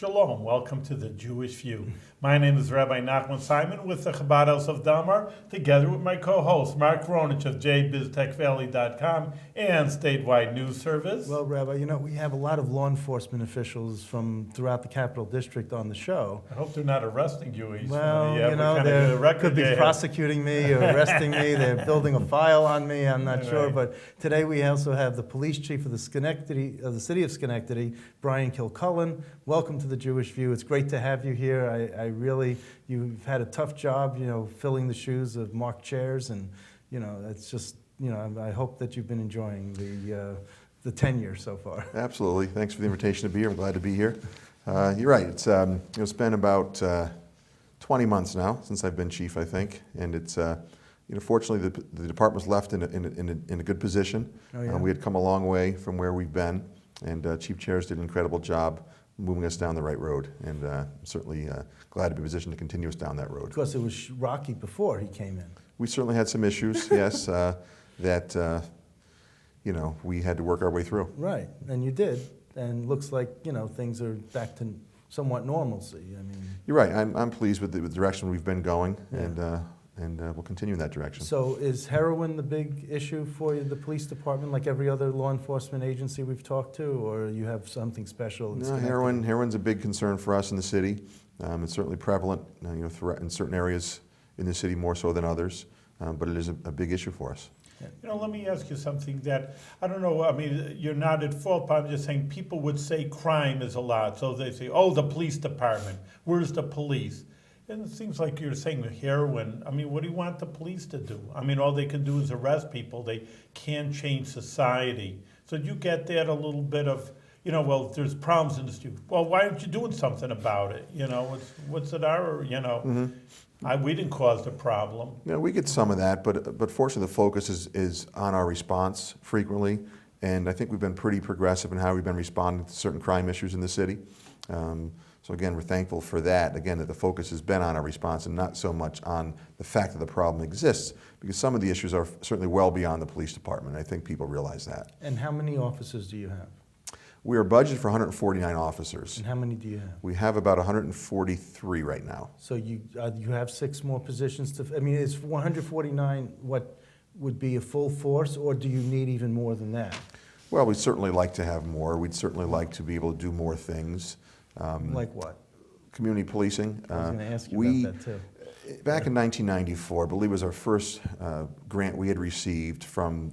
Shalom, welcome to the Jewish View. My name is Rabbi Nachman Simon with the Chabad House of Delmar, together with my co-host Mark Ronich of jbiztechvalley.com and Statewide News Service. Well, Rabbi, we have a lot of law enforcement officials from throughout the Capital District on the show. I hope they're not arresting you each. Well, they could be prosecuting me or arresting me. They're building a file on me. I'm not sure. Right. But today we also have the police chief of the city of Schenectady, Brian Kilcullen. Welcome to the Jewish View. It's great to have you here. You've had a tough job, filling the shoes of Mark Chairs, and it's just, I hope that you've been enjoying the tenure so far. Absolutely. Thanks for the invitation to be here. I'm glad to be here. You're right. It's been about 20 months now since I've been chief, I think, and it's fortunately the department's left in a good position. Oh, yeah? We had come a long way from where we've been, and Chief Chairs did an incredible job moving us down the right road, and certainly glad to be positioned to continue us down that road. Because it was rocky before he came in. We certainly had some issues, yes, that we had to work our way through. Right, and you did, and looks like things are back to somewhat normalcy. You're right. I'm pleased with the direction we've been going, Yeah. and we'll continue in that direction. So is heroin the big issue for you, the police department, like every other law enforcement agency we've talked to, or you have something special? No, heroin's a big concern for us in the city. It's certainly prevalent, in certain areas in the city more so than others, but it is a big issue for us. Let me ask you something that, I don't know, you're not at fault, but I'm just saying people would say crime is a lot. So they say, oh, the police department, where's the police? And it seems like you're saying heroin. What do you want the police to do? All they can do is arrest people. They can't change society. So do you get that a little bit of, well, there's problems in the street. Well, why aren't you doing something about it? What's it our, we didn't cause the problem. We get some of that, but fortunately the focus is on our response frequently. And I think we've been pretty progressive in how we've been responding to certain crime issues in the city. So again, we're thankful for that. Again, that the focus has been on our response and not so much on the fact that the problem exists, because some of the issues are certainly well beyond the police department. I think people realize that. And how many officers do you have? We are budgeted for 149 officers. And how many do you have? We have about 143 right now. So you have 6 more positions to, is 149 what would be a full force, or do you need even more than that? Well, we'd certainly like to have more. We'd certainly like to be able to do more things. Like what? Community policing. I was going to ask you about that too. Back in 1994, I believe was our first grant we had received from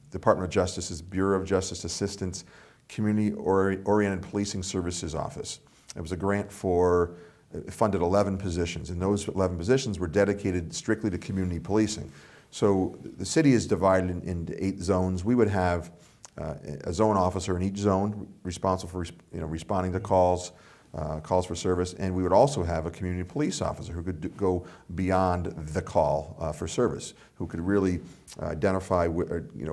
Department of Justice's Bureau of Justice Assistance Community-Oriented Policing Services Office. It was a grant funded 11 positions, and those 11 positions were dedicated strictly to community policing. So the city is divided into 8 zones. We would have a zone officer in each zone responsible for responding to calls for service, and we would also have a community police officer who could go beyond the call for service, who could really identify,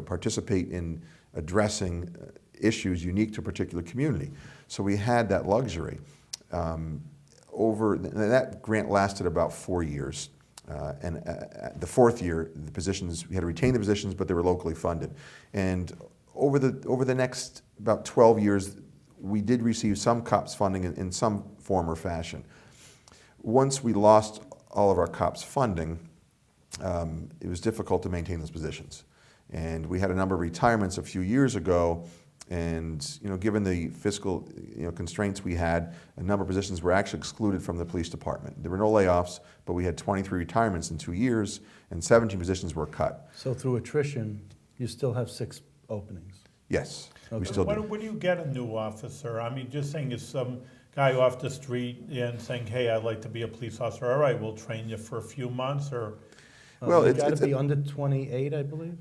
participate in addressing issues unique to a particular community. So we had that luxury. That grant lasted about 4 years. And the 4th year, we had to retain the positions, but they were locally funded. And over the next about 12 years, we did receive some COPS funding in some form or fashion. Once we lost all of our COPS funding, it was difficult to maintain those positions. And we had a number of retirements a few years ago, and given the fiscal constraints we had, a number of positions were actually excluded from the police department. There were no layoffs, but we had 23 retirements in 2 years, and 17 positions were cut. So through attrition, you still have 6 openings? Yes, okay. we still do. When do you get a new officer? Just saying, is some guy off the street and saying, hey, I'd like to be a police officer, all right, we'll train you for a few months, or? Well, you got to be under 28, I believe?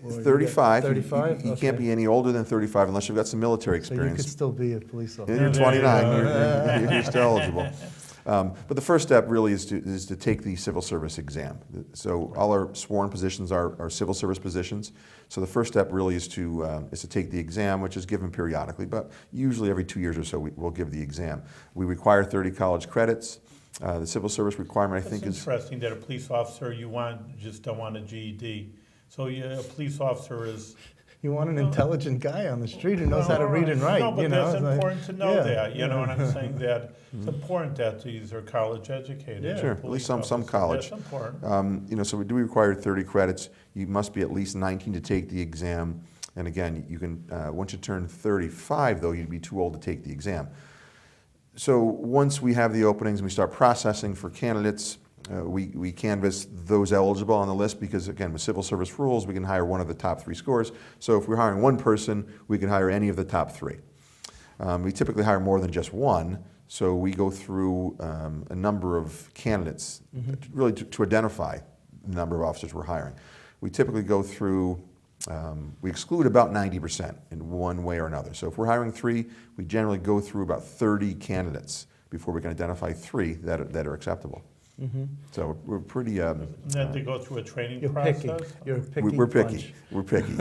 35. 35? You can't be any older than 35 unless you've got some military experience. So you could still be a police officer. And you're 29, you're still eligible. But the first step really is to take the civil service exam. So all our sworn positions are civil service positions. So the first step really is to take the exam, which is given periodically, but usually every 2 years or so we'll give the exam. We require 30 college credits. The civil service requirement, I think, is... It's interesting that a police officer, just don't want a GED. So a police officer is You want an intelligent guy on the street who knows how to read and write. No, but you know? that's It's like- important to know yeah, that, you know, yeah. and I'm saying that it's important that these are college educated. Yeah. Sure, at police least some officers. college. That's important. You know, so we do require 30 credits. You must be at least 19 to take the exam. And again, you can, once you turn 35, though, you'd be too old to take the exam. So once we have the openings and we start processing for candidates, we canvass those eligible on the list because, again, with civil service rules, we can hire one of the top 3 scores. So if we're hiring one person, we can hire any of the top 3. We typically hire more than just one, so we go through a number of candidates really to identify the number of officers we're hiring. We typically go through, we exclude about 90% in one way or another. So if we're hiring 3, we generally go through about 30 candidates before we can identify 3 that are acceptable. So we're pretty. Then they go through a training You're process. picky. You're a picky We're bunch. picky. We're picky.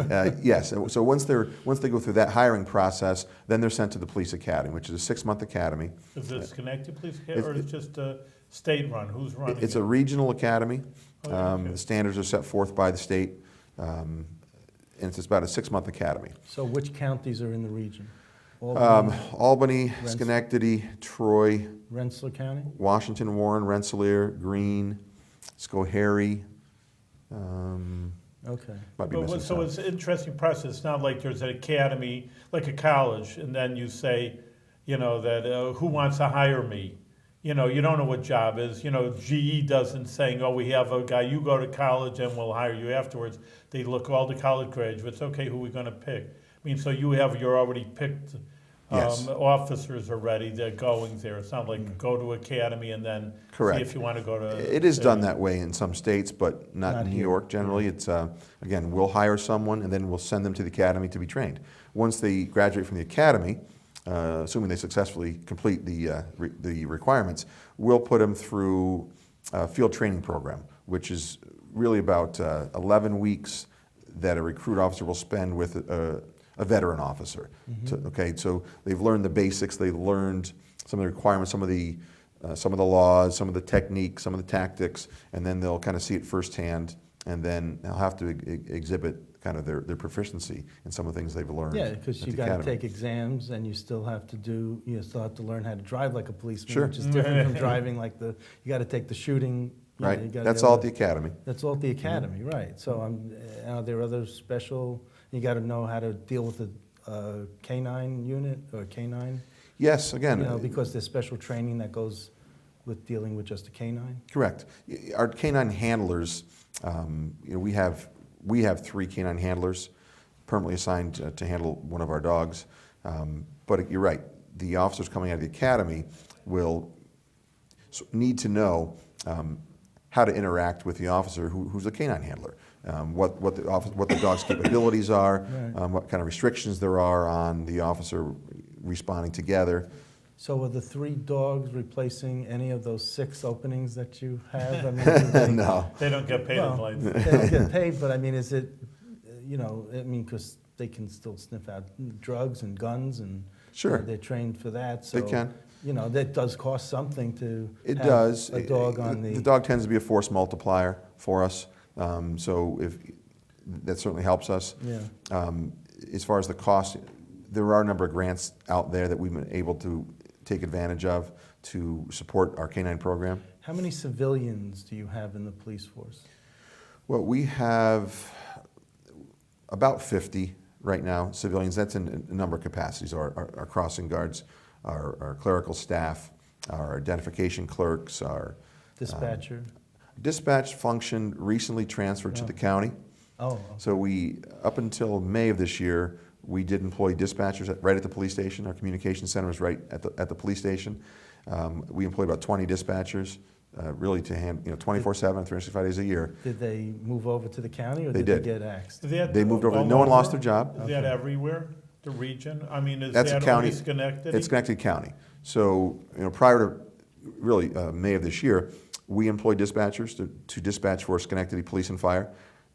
Yes. So once they go through that hiring process, then they're sent to the police academy, which is a 6-month academy. Is it Schenectady Police Academy, or is it just a state run? Who's running It's it? a regional academy. Oh, yeah, okay. The standards are set forth by the state, and it's about a 6-month academy. So which counties are in the region? Albany, Albany, Schenectady, Troy, Rensselaer County? Washington, Warren, Rensselaer, Greene, Schoharie. Okay. Might be But missing so some. it's an interesting process. It's not like there's an academy, like a college, and then you say, you know, that who wants to hire me? You know, you don't know what job is. You know, GE doesn't saying, oh, we have a guy, you go to college and we'll hire you afterwards. They look all the college graduates. Okay, who are we going to pick? I mean, so you have your already picked Yes. officers already. They're going there. It's not like go to academy and then Correct. see if you want to go to. It is done say- that way in some states, but not in New here. York generally. It's, again, we'll hire someone and then we'll send them to the academy to be trained. Once they graduate from the academy, assuming they successfully complete the requirements, we'll put them through a field training program, which is really about 11 weeks that a recruit officer will spend with a veteran officer. Okay, so they've learned the basics, they've learned some of the requirements, some of the laws, some of the techniques, some of the tactics, and then they'll kind of see it firsthand, and then they'll have to exhibit kind of their proficiency in some of the things they've learned. Yeah, because at you the got to academy. take exams, and you still have to learn how to drive like a policeman, Sure. which is different from driving like you got to take the shooting. You know, you Right, gotta that's be all able at the to- academy. That's all at the academy, right. So are there other special, you got to know how to deal with the K-9 unit or K-9? Yes, again, You know, because there's special training that goes with dealing with just a K-9? correct. Our canine handlers, we have 3 canine handlers permanently assigned to handle one of our dogs. But you're right, the officers coming out of the academy will need to know how to interact with the officer who's a canine handler. What the dog's capabilities are, Right. what kind of restrictions there are on the officer responding together. So are the 3 dogs replacing any of those 6 openings that you have? I mean, do they- No, They don't get paid in Well, lights. they don't get paid, but I mean, is it, because they can still sniff out drugs and guns and Sure. they're trained for that. So, They can. That does cost something to It have does. a dog on The dog tends to be a force multiplier for us, so that certainly helps us. Yeah. As far as the cost, there are a number of grants out there that we've been able to take advantage of to support our canine program. How many civilians do you have in the police force? Well, we have about 50 right now, civilians. That's in a number of capacities. Our crossing guards, our clerical staff, our identification clerks, our Dispatcher? dispatch function recently transferred to the county. Oh, So up until May of this year, we did employ dispatchers right at the police station. Our communication center was right at the police station. We employed about 20 dispatchers, really to hand, 24/7, 365 days a year. did they move over to the county or They did did. they get axed? Is that They moved over. all No one lost over? their job. Is that everywhere, the region? I mean, is That's a that county. only Schenectady? It's Schenectady County. So, prior to really May of this year, we employed dispatchers to dispatch for Schenectady Police and Fire.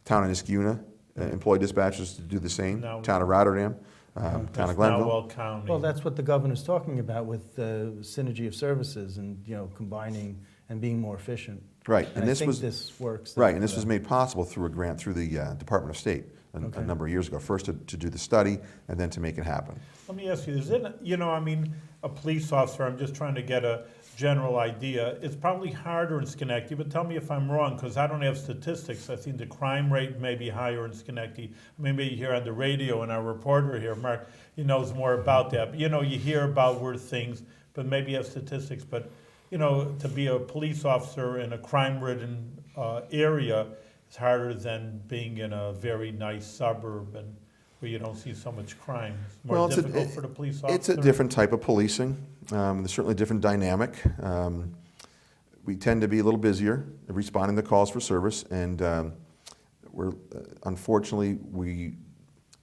Town of Niskuna employed dispatchers to do the same. Now- Town of Rotterdam, Town It's of now Glenville. all county. Well, that's what the governor's talking about with synergy of services and, combining and being more efficient. Right, And I think this works. right, and this was made possible through a grant through the Department of State a number of years ago. First to do the study, and then to make it happen. Let me ask you, is it, I mean, a police officer, I'm just trying to get a general idea. It's probably harder in Schenectady, but tell me if I'm wrong, because I don't have statistics. I think the crime rate may be higher in Schenectady. Maybe you hear on the radio, and our reporter here, Mark, he knows more about that. But, you hear about where things, but maybe you have statistics. But, to be a police officer in a crime-ridden area is harder than being in a very nice suburb and where you don't see so much crime. It's more difficult for the police officer. It's a different type of policing. There's certainly a different dynamic. We tend to be a little busier responding to calls for service, and unfortunately, we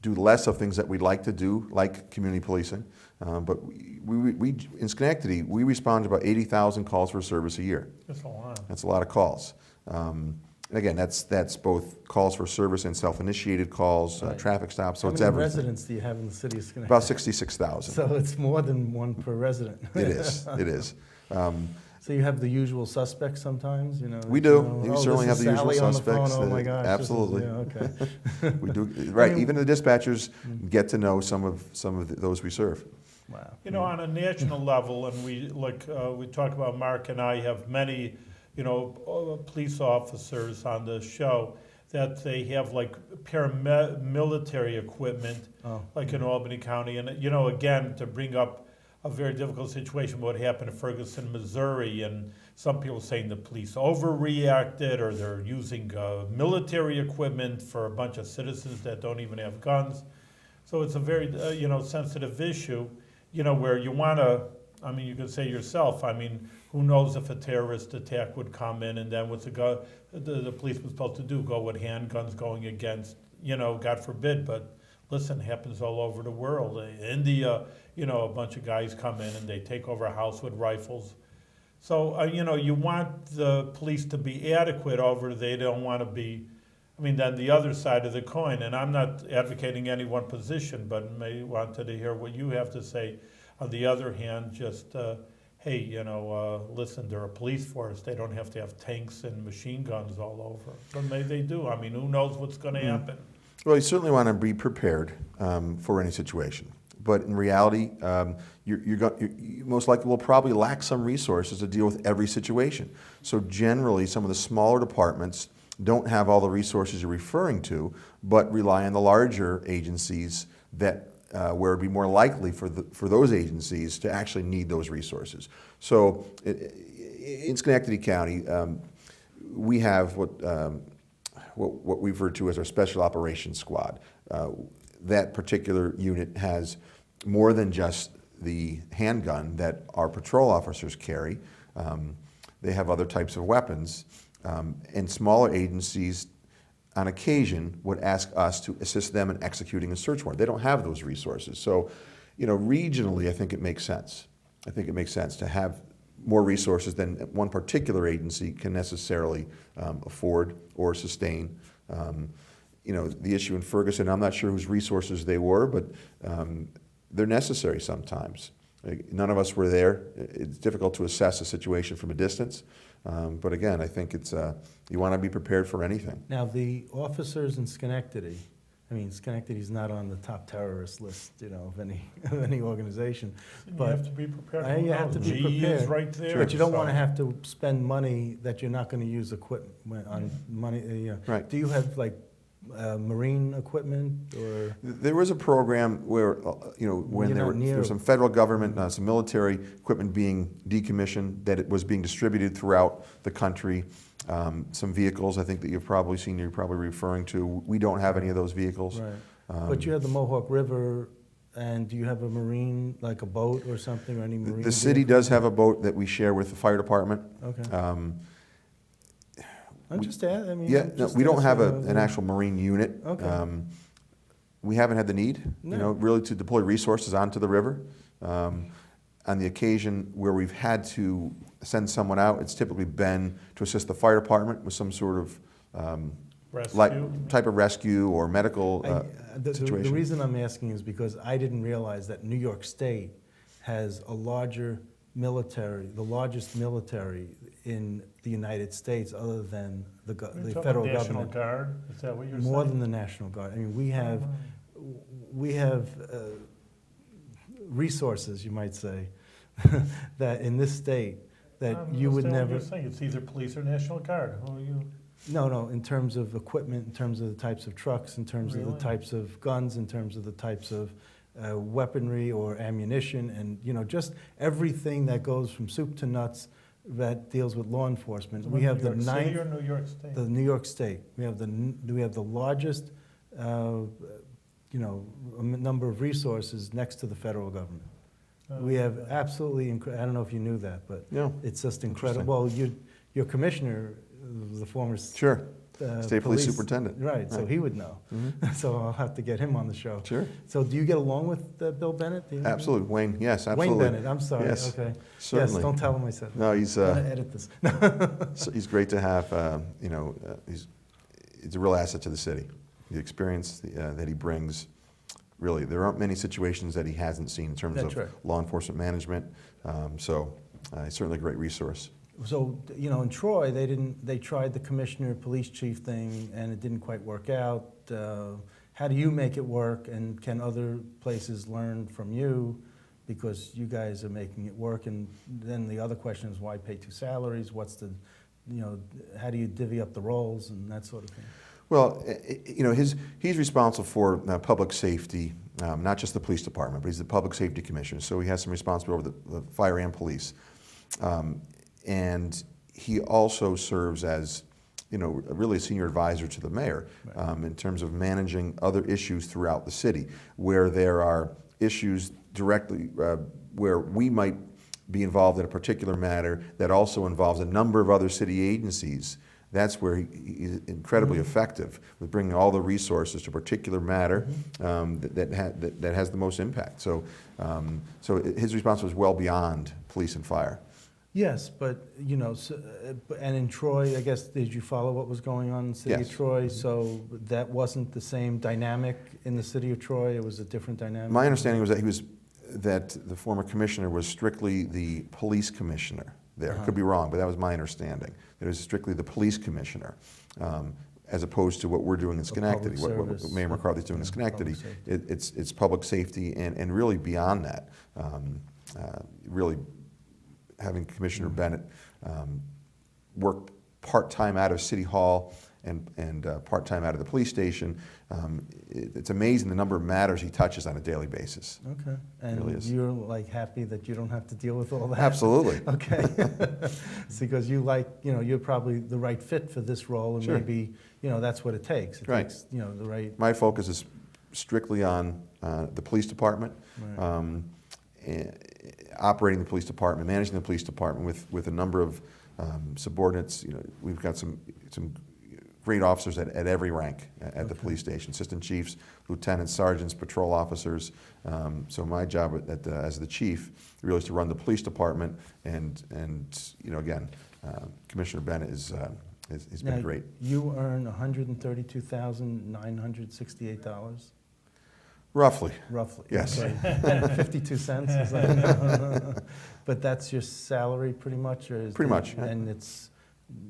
do less of things that we'd like to do, like community policing. But we in Schenectady, we respond to about 80,000 calls for service a year. That's a lot. That's a lot of calls. And again, that's both calls for service and self-initiated calls, Right. traffic stops, so How it's many everything. residents do you have in the city of Schenectady? About 66,000. So it's more than one per resident. It is, it is. So you have the usual suspects sometimes, We do. You certainly have this the is usual Sally on the phone. suspects. Oh my gosh. Absolutely. Okay. We do, right, mean- even the dispatchers get to know some of those we serve. Wow. On a national level, and we talk about, Mark and I have many, police officers on the show, that they have like paramilitary equipment, Oh. like in Albany County. And, again, to bring up a very difficult situation, what happened in Ferguson, Missouri, and some people saying the police overreacted, or they're using military equipment for a bunch of citizens that don't even have guns. So it's a very, sensitive issue, where you want to, you could say yourself, who knows if a terrorist attack would come in, and then what's the police was supposed to do, go with handguns going against, God forbid, but listen, happens all over the world. India, a bunch of guys come in and they take over a house with rifles. So, you want the police to be adequate over, they don't want to be, then the other side of the coin, and I'm not advocating any one position, but may wanted to hear what you have to say. On the other hand, just, hey, listen, they're a police force. They don't have to have tanks and machine guns all over. But maybe they do. Who knows what's going to happen? Well, you certainly want to be prepared for any situation. But in reality, you most likely will probably lack some resources to deal with every situation. So generally, some of the smaller departments don't have all the resources you're referring to, but rely on the larger agencies that where it'd be more likely for those agencies to actually need those resources. So in Schenectady County, we have what we refer to as our Special Operations Squad. That particular unit has more than just the handgun that our patrol officers carry. They have other types of weapons, and smaller agencies on occasion would ask us to assist them in executing a search warrant. They don't have those resources. So, regionally, I think it makes sense. I think it makes sense to have more resources than one particular agency can necessarily afford or sustain. The issue in Ferguson, I'm not sure whose resources they were, but they're necessary sometimes. None of us were there. It's difficult to assess a situation from a distance. But again, I think it's you want to be prepared for anything. Now, the officers in Schenectady, Schenectady's not on the top terrorist list, of any organization. You have to be prepared. You have to be GE prepared. is right there. But you don't so- want to have to spend money that you're not going to use equipment on money. Right. Do you have marine equipment or? There was a program where, when there was some federal government, some military equipment being decommissioned, that it was being distributed throughout the country. Some vehicles, I think that you've probably seen, you're probably referring to. We don't have any of those vehicles. Right. But you have the Mohawk River, and do you have a marine, like a boat or something, or any marine? The city does have a boat that we share with the fire department. Okay. I'm just asking. We don't have an actual marine unit. Okay. We haven't had the need, really to deploy resources onto the river. On the occasion where we've had to send someone out, it's typically been to assist the fire department with some sort of type of rescue or medical situation. The reason I'm asking is because I didn't realize that New York State has a larger military, the largest military in the United States, other than the You're talking federal National government. Guard, is that what you're saying? More than the National Guard. I mean, we have resources, you might say, that in this state that you would never. You're saying it's either police or National Guard. Who are you? No, in terms of equipment, in terms of the types of trucks, in terms of the Really? types of guns, in terms of the types of weaponry or ammunition, and just everything that goes from soup to nuts that deals with law enforcement. We have the New York City ninth, or New York State? the New York State. We have the largest, number of resources next to the federal government. We have absolutely, I don't know if you knew that, but No. it's just incredible. Well, your commissioner, the former Sure. State police superintendent. right? So Right. he would know. Mhm. So I'll have to get him on the show. Sure. So do you get along with Bill Bennett? Do you know? Absolutely. Wayne, yes, absolutely. Wayne Bennett. I'm sorry. Yes, Okay. certainly. Yes. Don't tell him I said that. No, he's I'm gonna edit this. so he's great to have. He's a real asset to the city. The experience that he brings. Really, there aren't many situations that he hasn't seen in terms That's of right. law enforcement management. So he's certainly a great resource. So, in Troy, they tried the commissioner, police chief thing, and it didn't quite work out. How do you make it work, and can other places learn from you? Because you guys are making it work, and then the other question is, why pay two salaries? What's the, how do you divvy up the roles and that sort of thing? Well, he's responsible for public safety, not just the police department, but he's the public safety commissioner. So he has some responsibility over the fire and police. And he also serves as, really a senior advisor to the mayor in terms of managing other issues throughout the city, where there are issues directly where we might be involved in a particular matter that also involves a number of other city agencies. That's where he's incredibly effective with bringing all the resources to a particular matter that has the most impact. So his responsibility is well beyond police and fire. Yes, but, and in Troy, I guess, did you follow what was going on in the city Yes. of Troy? So that wasn't the same dynamic in the city of Troy? It was a different dynamic? My understanding was that the former commissioner was strictly the police commissioner there. Could be wrong, but that was my understanding. It was strictly the police commissioner, as opposed to what we're doing in Schenectady, what Mayor McCarthy's doing in Schenectady. It's public safety and really beyond that. Really having Commissioner Bennett work part-time out of City Hall and part-time out of the police station. It's amazing the number of matters he touches on a daily basis. Okay, and really is. you're happy that you don't have to deal with all that? Absolutely. Okay, it's because you're probably the right fit for this role, and Sure. maybe, that's what it takes. It Right. takes, the right, My focus is strictly on the police department, right. Operating the police department, managing the police department with a number of subordinates. We've got some great officers at every rank at the police station: assistant chiefs, lieutenants, sergeants, patrol officers. So my job as the chief really is to run the police department, and again, Commissioner Bennett has Now, been great. You earn $132,968. Roughly. Roughly. Yes. Okay. And 52 cents. Is that, but that's your salary pretty much? Or Pretty much, yeah. And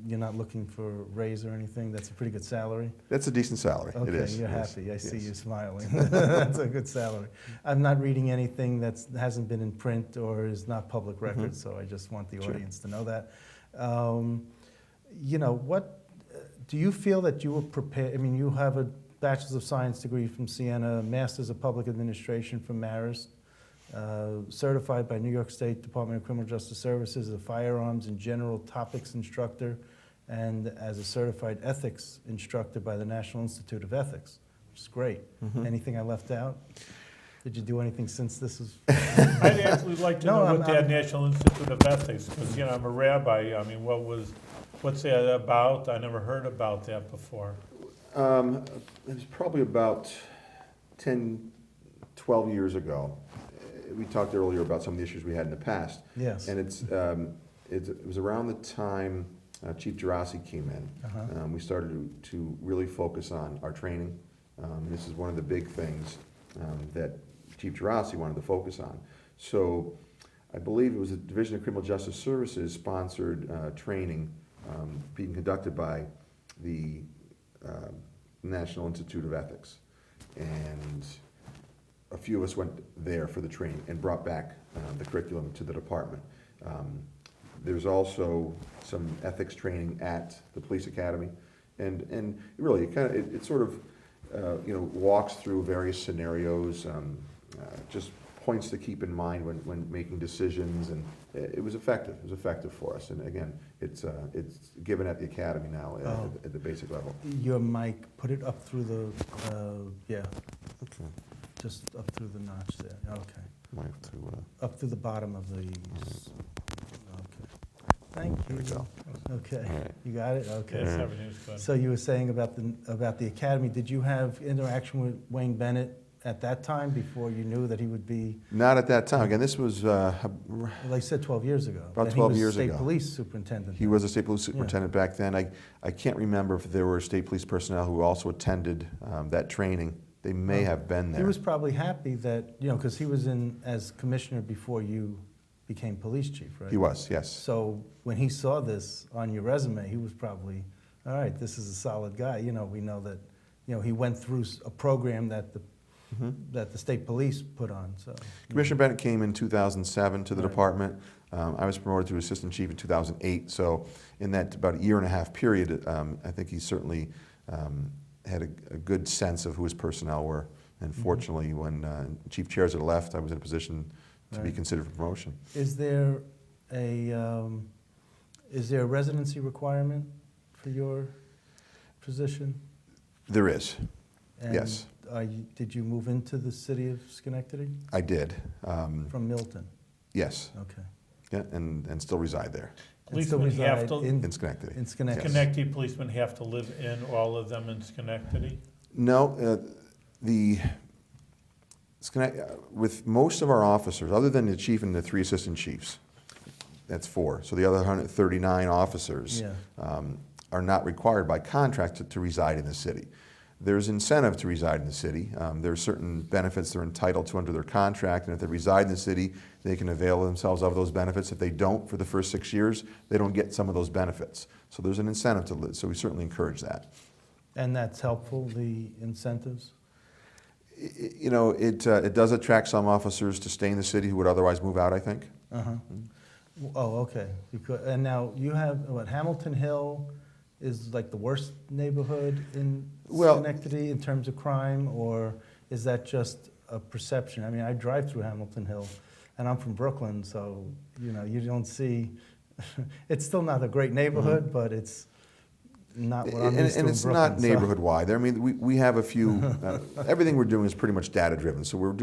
you're not looking for a raise or anything? That's a pretty good salary? That's a decent salary. Okay, It is. you're Yes. happy. I see Yes. you smiling. That's a good salary. I'm not reading anything that hasn't been in print or is not public record, so I just want the Sure. audience to know that. What do you feel that you were prepared? I mean, you have a Bachelor's of Science degree from Siena, Master's of Public Administration from Marist, certified by New York State Department of Criminal Justice Services as a firearms and general topics instructor, and as a certified ethics instructor by the National Institute of Ethics, which is great. Anything I left out? Did you do anything since this was? I'd actually like to No, know what I'm- that National Institute of Ethics, because, I'm a rabbi. I mean, what's that about? I never heard about that before. It was probably about 10, 12 years ago. We talked earlier about some of the issues we had in the past. Yes. And it was around the time Chief Gerasi came in. We started to really focus on our training. This is one of the big things that Chief Gerasi wanted to focus on. So I believe it was the Division of Criminal Justice Services sponsored training being conducted by the National Institute of Ethics. And a few of us went there for the training and brought back the curriculum to the department. There's also some ethics training at the police academy, and really it sort of walks through various scenarios, just points to keep in mind when making decisions, and it was effective. It was effective for us, and again, it's given at the academy now at the basic level. Your mic, put it up through the, yeah, Okay, just up through the notch there. Okay. might have to. Up through the bottom of the, okay. Thank you. There we go. Okay, All right. you got it? Okay. Yes, everything's good. So you were saying about the academy, did you have interaction with Wayne Bennett at that time before you knew that he would be, Not at that time. Again, this was well, they said 12 years ago? About that 12 he years was ago. state police superintendent. he was a state police superintendent back then. I can't remember if there were state police personnel who also attended that training. They may have been there. He was probably happy that, because he was in as commissioner before you became police chief, right? He was, yes. So when he saw this on your resume, he was probably, all right, this is a solid guy. We know that, he went through a program that the state police put on, so. Commissioner Bennett came in 2007 to the Right. department. I was promoted to assistant chief in 2008. So in that about a year and a half period, I think he certainly had a good sense of who his personnel were. And fortunately, when Chief Chairs had left, I was in a position to be Right. considered for promotion. Is there a residency requirement for your position? There is, And yes. did you move into the city of Schenectady I did, from Milton? yes, Okay. yeah, and still reside there And still Policemen have reside to- in Schenectady. in Schenectady? Schenectady policemen have to live in, all of them in Schenectady? No, with most of our officers, other than the chief and the 3 assistant chiefs, that's 4. So the other 139 officers Yeah. are not required by contract to reside in the city. There's incentive to reside in the city. There are certain benefits they're entitled to under their contract, and if they reside in the city, they can avail themselves of those benefits. If they don't for the first 6 years, they don't get some of those benefits. So there's an incentive to live, so we certainly encourage that. And that's helpful, the incentives? It does attract some officers to stay in the city who would otherwise move out, I think. Uh-huh. Oh, okay. And now you have, Hamilton Hill is like the worst neighborhood in Well- Schenectady in terms of crime, or is that just a perception? I mean, I drive through Hamilton Hill, and I'm from Brooklyn, so, you don't see, it's still not a great neighborhood, but it's not what I'm used to in And it's Brooklyn, not so- neighborhood-wide. I mean, we have a few, everything we're doing is pretty much data-driven. So we're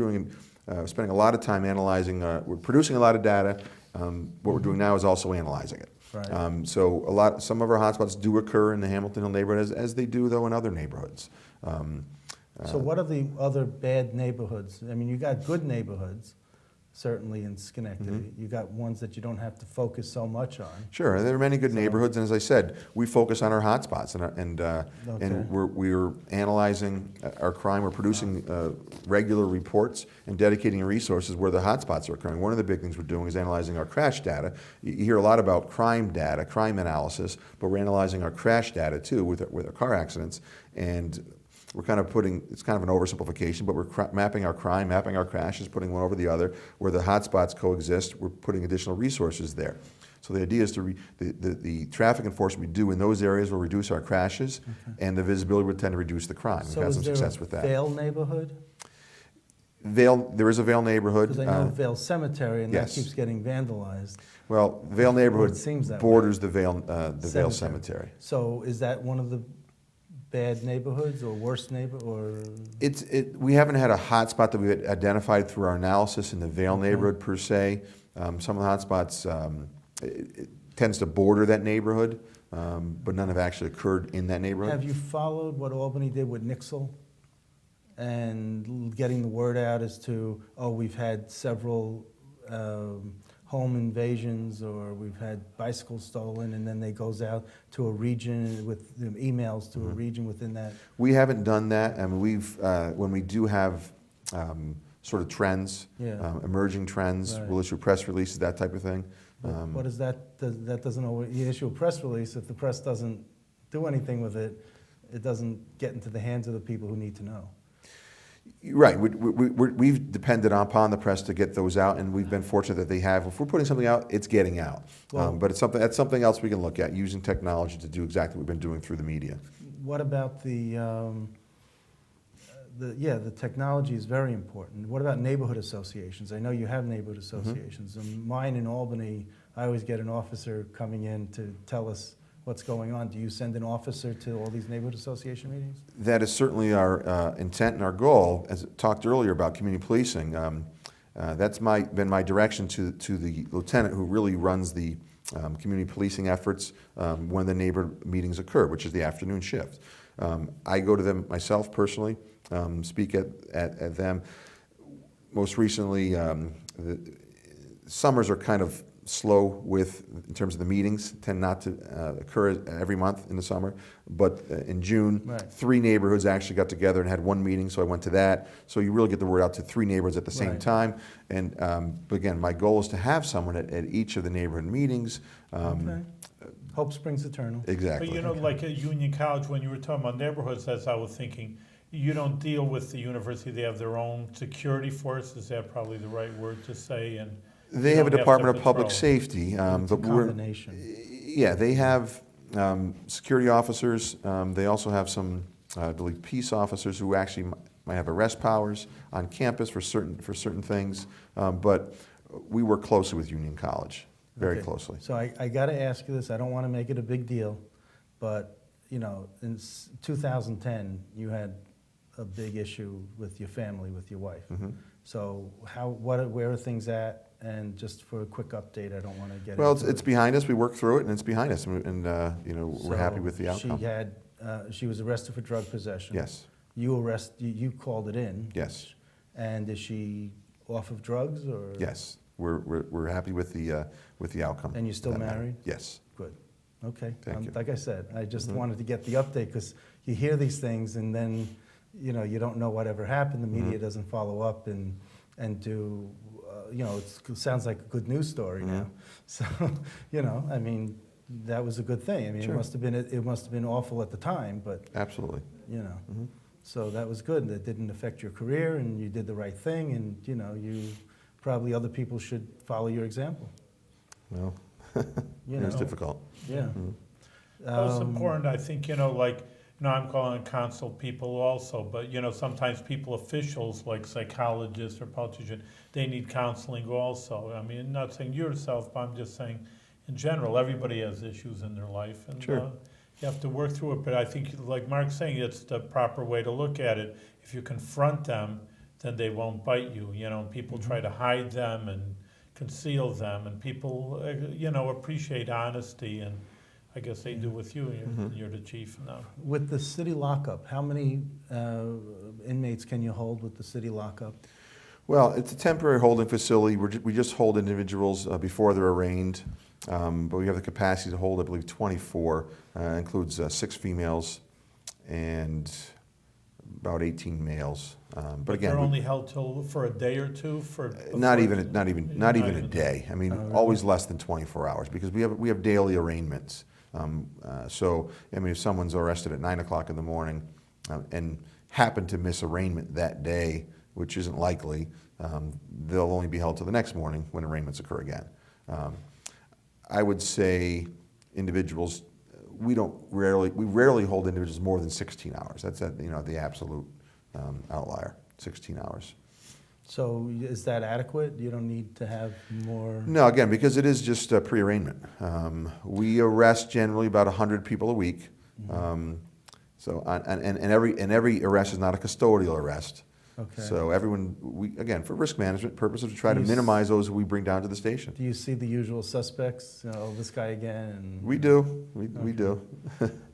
spending a lot of time analyzing, we're producing a lot of data. What we're doing now is also analyzing it. Right. So some of our hotspots do occur in the Hamilton Hill neighborhood, as they do, though, in other neighborhoods. So what are the other bad neighborhoods? I mean, you got good neighborhoods, certainly in Schenectady. You got ones that you don't have to focus so much on. Sure, there are many good neighborhoods, and as I said, we focus on our hotspots, and Okay. we're analyzing our crime. We're producing regular reports and dedicating resources where the hotspots are occurring. One of the big things we're doing is analyzing our crash data. You hear a lot about crime data, crime analysis, but we're analyzing our crash data too with our car accidents, and we're kind of it's kind of an oversimplification, but we're mapping our crime, mapping our crashes, putting one over the other. Where the hotspots coexist, we're putting additional resources there. So the idea is the traffic enforcement we do in those areas will reduce our crashes, and the visibility would tend to reduce the crime. So We've had is some there success a with that. Vale neighborhood? There is a Vale neighborhood. Because I know Vale Cemetery, and yes. that keeps getting vandalized. Well, Vale neighborhood It seems that borders the Vale Cemetery. So is that one of the bad neighborhoods or worst We haven't had a hotspot that we've identified through our analysis in the Vale neighborhood per se. Some of the hotspots, it tends to border that neighborhood, but none have actually occurred in that neighborhood. Have you followed what Albany did with Nixle and getting the word out as to, we've had several home invasions, or we've had bicycles stolen, and then they goes out to a region with emails to a region within that? We haven't done that. I mean, when we do have sort of trends, Yeah. emerging trends. Right. We'll issue press releases, that type of thing. What is that? That doesn't always, you issue a press release, if the press doesn't do anything with it, it doesn't get into the hands of the people who need to know. Right, we've depended upon the press to get those out, and we've been fortunate that they have. If we're putting something out, it's getting out. Well- But that's something else we can look at, using technology to do exactly what we've been doing through the media. What about the technology is very important. What about neighborhood associations? I know you have neighborhood associations. And mine in Albany, I always get an officer coming in to tell us what's going on. Do you send an officer to all these neighborhood association meetings? That is certainly our intent and our goal. As I talked earlier about community policing, that's been my direction to the lieutenant who really runs the community policing efforts when the neighborhood meetings occur, which is the afternoon shift. I go to them myself personally, speak at them. Most recently, the summers are kind of slow in terms of the meetings, tend not to occur every month in the summer. But in June, Right. 3 neighborhoods actually got together and had one meeting, so I went to that. So you really get the word out to 3 neighborhoods at the same Right. time. And but again, my goal is to have someone at each of the neighborhood meetings. Okay. Hope springs eternal. Exactly. But you know, like at Union College, when you were talking about neighborhoods, as I was thinking, you don't deal with the university, they have their own security force, is that probably the right word to say? And They you have a don't Department to of Public patrol. Safety, It's a but we're, combination. yeah, they have security officers. They also have some, I believe, peace officers who actually might have arrest powers on campus for certain things. But we work closely with Union College, very Okay. closely. So I got to ask you this. I don't want to make it a big deal, but you know, in 2010, you had a big issue with your family, with your wife. Mhm. So where are things at? And just for a quick update, I don't want to get Well, into it's behind us. We worked through it, and it's behind us, and you know, we're happy with the outcome. She was arrested for drug possession. Yes, You called it in. yes, And is she off of drugs or? yes. We're happy with the outcome. And you're still of that matter. married? Yes. Good. Okay. Thank you. Like I said, I just Mhm. wanted to get the update because you hear these things and then, you know, you don't know whatever happened. The media Mhm. doesn't follow up and do, you know, it sounds like a good news story now. Mhm. So, you know, I mean, that was a good thing. I mean, Sure. it must have been awful at the time, but, Absolutely. you know. Mhm. So that was good. That didn't affect your career and you did the right thing and, you know, probably other people should follow your example. Well, You it was know. difficult. Yeah. Mhm. Well, it's Um, important, I think, you know, like, you know, I'm calling council people also, but, you know, sometimes people, officials, like psychologists or politicians, they need counseling also. I mean, not saying yourself, but I'm just saying, in general, everybody has issues in their life. And Sure. you have to work through it, but I think, like Mark's saying, it's the proper way to look at it. If you confront them, then they won't bite you, you know, people try to hide them and conceal them, and people, you know, appreciate honesty, and I guess they do with you. You're the chief now. With the city lockup, how many inmates can you hold with the city lockup? Well, it's a temporary holding facility. We just hold individuals before they're arraigned, but we have the capacity to hold, I believe, 24. Includes 6 females and about 18 males. But again, They're only held for a day or two not before- even a day. I mean, Oh, really? always less than 24 hours because we have daily arraignments. So I mean, if someone's arrested at 9 o'clock in the morning and happen to miss arraignment that day, which isn't likely, they'll only be held till the next morning when arraignments occur again. I would say individuals, we rarely hold individuals more than 16 hours. That's the absolute outlier, 16 hours. So is that adequate? You don't need to have more? No, again, because it is just pre-arraignment. We arrest generally about 100 people a week. So every arrest is not a custodial arrest. Okay. So again, for risk management purposes, we try to Do you minimize those we bring down to the station. Do you see the usual suspects? You know, this guy again? And, We do, we do.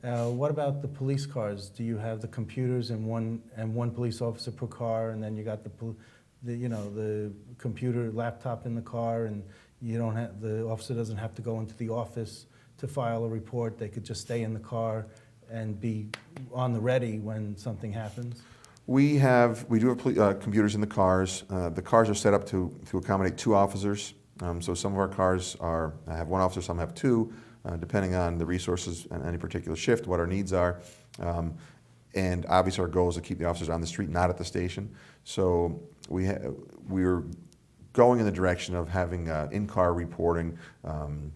What about the police cars? Do you have the computers and one police officer per car, and then you got the computer laptop in the car, and the officer doesn't have to go into the office to file a report. They could just stay in the car and be on the ready when something happens. We do have computers in the cars. The cars are set up to accommodate 2 officers. So some of our cars have 1 officer, some have 2, depending on the resources and any particular shift, what our needs are. And obviously our goal is to keep the officers on the street, not at the station. So we're going in the direction of having in-car reporting, online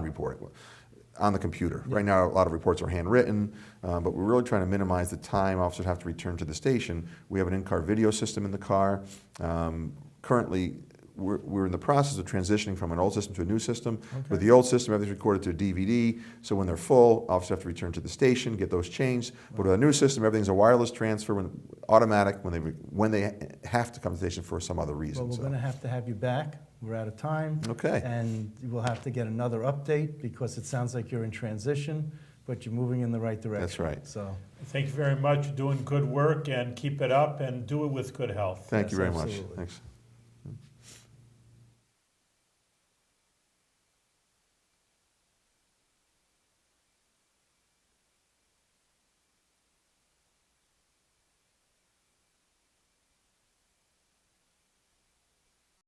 reporting on the computer. Yeah. Right now, a lot of reports are handwritten, but we're really trying to minimize the time officers have to return to the station. We have an in-car video system in the car. Currently, we're in the process of transitioning from an old system to a new system. Okay. With the old system, everything's recorded to a DVD, so when they're full, officers have to return to the station, get those changed. But with a new system, everything's a wireless transfer, automatic when they have to come to the station for some other reason. Well, we're going to have you back. We're out of time. Okay. And we'll have to get another update because it sounds like you're in transition, but you're moving in the right direction. That's right. So, Thank you very much, doing good work, and keep it up, and do it with good health. Thank you Yes, very much. absolutely. Thanks.